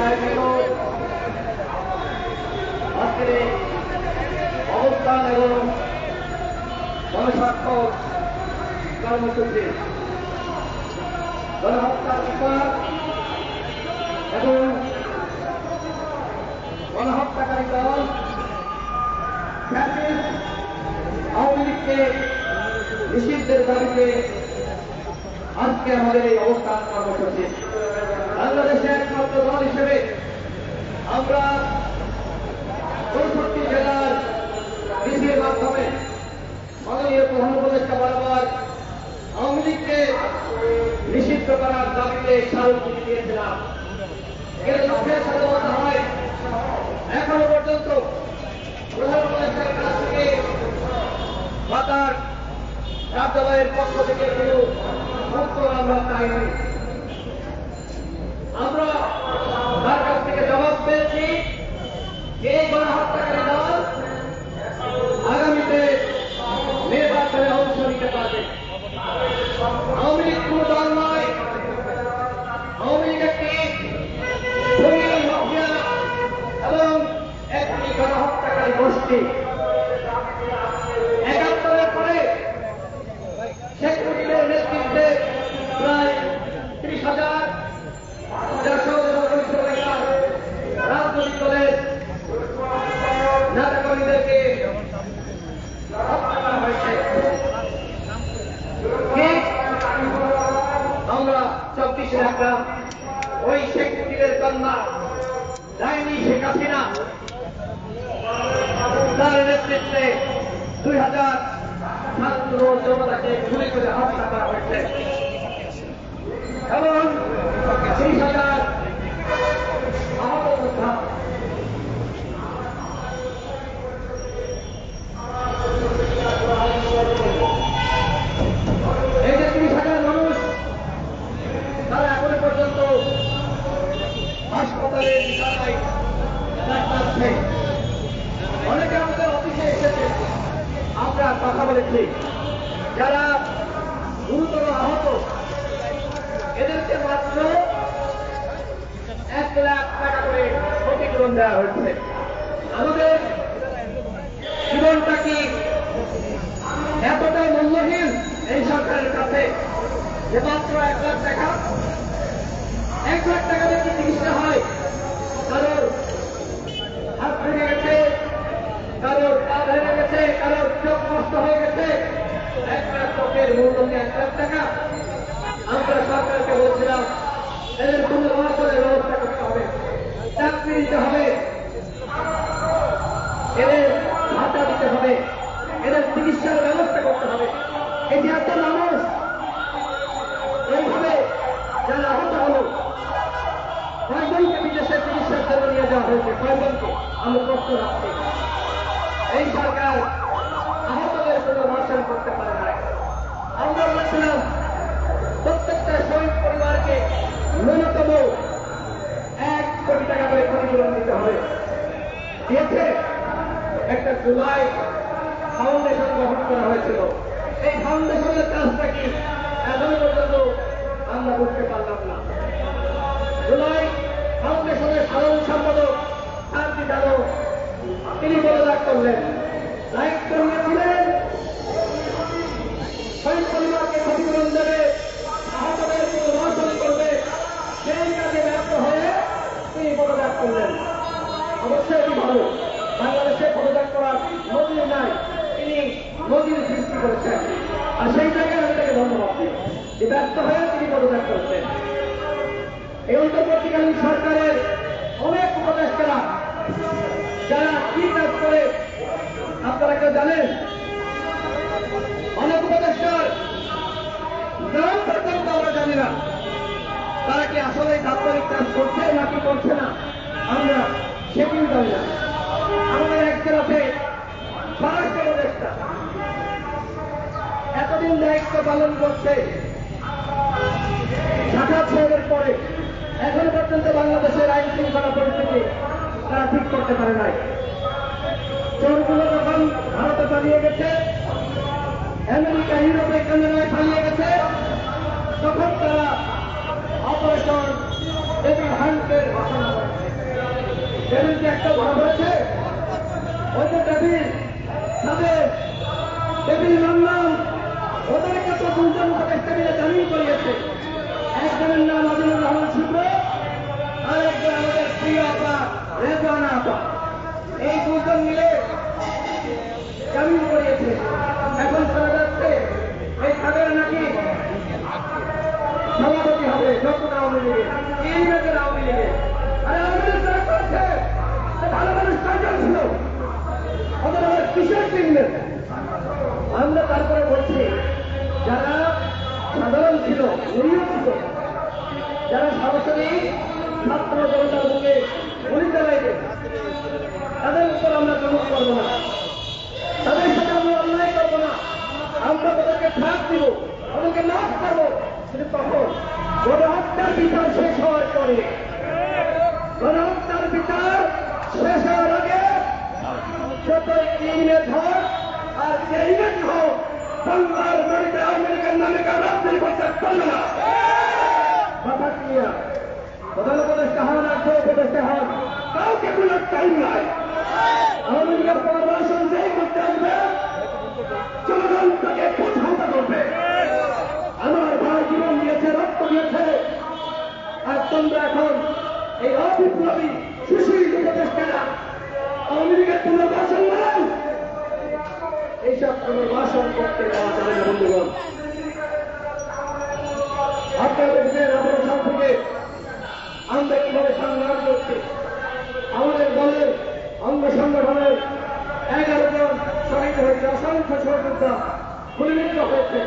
আয়োজিত আজকের এই অবস্থান এবং গণস্বাক্ষর কর্মসূচি গণহত্যার বিচার এবং গণহত্যাকারী দল আওয়ামী লীগকে নিষিদ্ধের দাবিতে আজকে আমাদের এই অবস্থান কর্মসূচি। বাংলাদেশের একমাত্র দল হিসেবে আমরা 64 জেলার মিছিলের মাধ্যমে মাননীয় প্রধান উপদেষ্টা বারবার আওয়ামী লীগকে নিষিদ্ধ করার দাবিতে স্মারকলিপি দিয়েছিলাম। এর লক্ষ্যের সাথে বলা হয় এখনো পর্যন্ত প্রধান উপদেষ্টার কাছ থেকে মাতার কার্যালয়ের পক্ষ থেকে কোনো উত্তর আমরা পাইনি। আমরা তার কাছ থেকে জবাব পেয়েছি যে গণহত্যাকারী দল আগামীতে নির্বাচনে অংশ নিতে পারবে। আওয়ামী লীগ কোন দল নয়, আওয়ামী লীগ একটি মাফিয়া এবং একটি গণহত্যাকারী গোষ্ঠী। 71-এর পরে শেখ মুজিবের নেতৃত্বে প্রায় 30,000 রাজনৈতিক দলের নেতাকর্মীদেরকে হত্যা করা হয়েছে। আমরা 24-এ রাখলাম ওই শেখ মুজিবের কন্যা ডাইনি শেখ হাসিনা তার নেতৃত্বে 2000 ছাত্র জনতাকে গুলি করে হত্যা করা হয়েছে এবং 30,000 আহত অবস্থা। এই যে 30,000 মানুষ তারা এখনো পর্যন্ত হাসপাতালের বিছানায় কাটাচ্ছে। অনেকে আমাদের অফিসে এসেছে, আমরা কথা বলেছি যারা গুরুতর আহত এদেরকে মাত্র 1 লাখ টাকা করে ক্ষতিপূরণ দেওয়া হয়েছে। আমাদের জীবনটা কি এতটাই মূল্যহীন এই সরকারের কাছে যে মাত্র 1 লাখ টাকা? 1 লাখ টাকা দিয়ে চিকিৎসা হয়? কারোর হাত ভেঙে গেছে, কারোর পা ভেঙে গেছে, কারোর চোখ নষ্ট হয়ে গেছে, একটা চোখের মূল্য 1 লাখ টাকা। আমরা সরকারকে বলছিলাম এদের পুনর্বাসনের ব্যবস্থা করতে হবে, চাকরি দিতে হবে, এদের ভাতা দিতে হবে, এদের চিকিৎসার ব্যবস্থা করতে হবে। এই যে এত মানুষ এইভাবে যারা আহত হল, কয়জনকে বিদেশে চিকিৎসার জন্য নিয়ে যাওয়া হয়েছে? কয়জনকে? আমরা প্রশ্ন রাখছি। এই সরকার আহতদের পুনর্বাসন করতে পারে না। আমরা বলছিলাম প্রত্যেকটা শহীদ পরিবারকে ন্যূনতম 1 কোটি টাকা করে ক্ষতিপূরণ দিতে হবে। দিয়েছে। একটা জুলাই ফাউন্ডেশন গঠন করা হয়েছিল। এই ফাউন্ডেশনের কাজটা কি এখনো পর্যন্ত আমরা বুঝতে পারলাম না। জুলাই ফাউন্ডেশনের সাধারণ সম্পাদক শান্তি জানো তিনি পদত্যাগ করলেন। দায়িত্ব নিয়েছিলেন শহীদ পরিবারকে ক্ষতিপূরণ দেবে, আহতদের পুনর্বাসন করবে, সেই কাজে ব্যর্থ হয়ে তিনি পদত্যাগ করলেন। অবশ্যই এটি ভালো, বাংলাদেশে পদত্যাগ করার নজির নাই, তিনি নজির সৃষ্টি করেছেন। আর সেই জায়গায় আমি তাকে ধন্যবাদ দিই যে ব্যর্থ হয়ে তিনি পদত্যাগ করেছেন। এই অন্তর্বর্তীকালীন সরকারের অনেক উপদেষ্টারা যারা কি কাজ করে আপনারা কেউ জানেন? অনেক উপদেষ্টার নাম পর্যন্ত আমরা জানি না। তারা কি আসলে দাপ্তরিক কাজ করছে নাকি করছে না আমরা সেটিও জানি না। আমাদের একজন আছে স্বরাষ্ট্র উপদেষ্টা, এতদিন দায়িত্ব পালন করছে, সাক্ষাৎ সাহেবের পরে এখনো পর্যন্ত বাংলাদেশের আইন শৃঙ্খলা পরিস্থিতি তারা ঠিক করতে পারে নাই। চোরগুলো যখন ভারতে পালিয়ে গেছে, আমেরিকা ইউরোপে কানাডায় পালিয়ে গেছে, তখন তারা অপারেশন ডেভিল হান্টের ঘোষণা করে। টেবিলকে একটা ভাগ হয়েছে, ওই যে টেবিল তাদের টেবিল মানলাম, ওদেরকে তো দুজন তাদের টেবিলে জামিন করিয়েছে। একজনের নাম আজিমুর রহমান শুক্র, আরেকজন আমাদের প্রিয় আপা রেজওয়ানা আপা। এই দুজন মিলে জামিন করিয়েছে। এখন শোনা যাচ্ছে এই তাদের নাকি সভাপতি হবে নতুন আওয়ামী লীগের, ইংরেজের আওয়ামী লীগের। আরে আওয়ামী লীগ তারা করছে, ভালো মানুষ কয়জন ছিল, ওদের আবার কিসের চিনবেন? আমরা তারপরে বলছি যারা সাধারণ ছিল, নিরীহ ছিল, যারা সরাসরি ছাত্র জনতার বুকে গুলি চালাইবে, তাদের উপর আমরা জমক করবো না, তাদের সাথে আমরা অন্যায় করবো না, আমরা তাদেরকে ফাঁক দিব, তাদেরকে নাশ করবো। কিন্তু তখন গণহত্যার বিচার শেষ হওয়ার পরে, গণহত্যার বিচার শেষ হওয়ার আগে যত ইংরেজ হোক আর ইংরেজ হোক, বাংলার মাটিতে আওয়ামী লীগের নামে কেউ রাজনীতি করতে পারবে না। কথা ক্লিয়ার। প্রধান উপদেষ্টা হন আর উপদেষ্টা হন, কাউকে কোনো টাইম নাই। আওয়ামী লীগের পরামর্শন যেই করতে আসবে, জনগণ তাকে প্রতিহত করবে। আমার ভাই জীবন দিয়েছে, রক্ত দিয়েছে, আর তোমরা এখন এই অবিপ্লবী সুশীল উপদেষ্টারা আওয়ামী লীগের পুনর্বাসন বলেন, এইসব পুনর্বাসন করতে দেওয়া যাবে না। বন্ধুগণ, আপনারা দেখবেন আমাদের সব থেকে আমরা কিভাবে সংগ্রাম করছি। আমাদের দলের অঙ্গ সংগঠনের 11 জন শহীদ হয়েছে, অসংখ্য সহযোদ্ধা গুলিবিদ্ধ হয়েছে।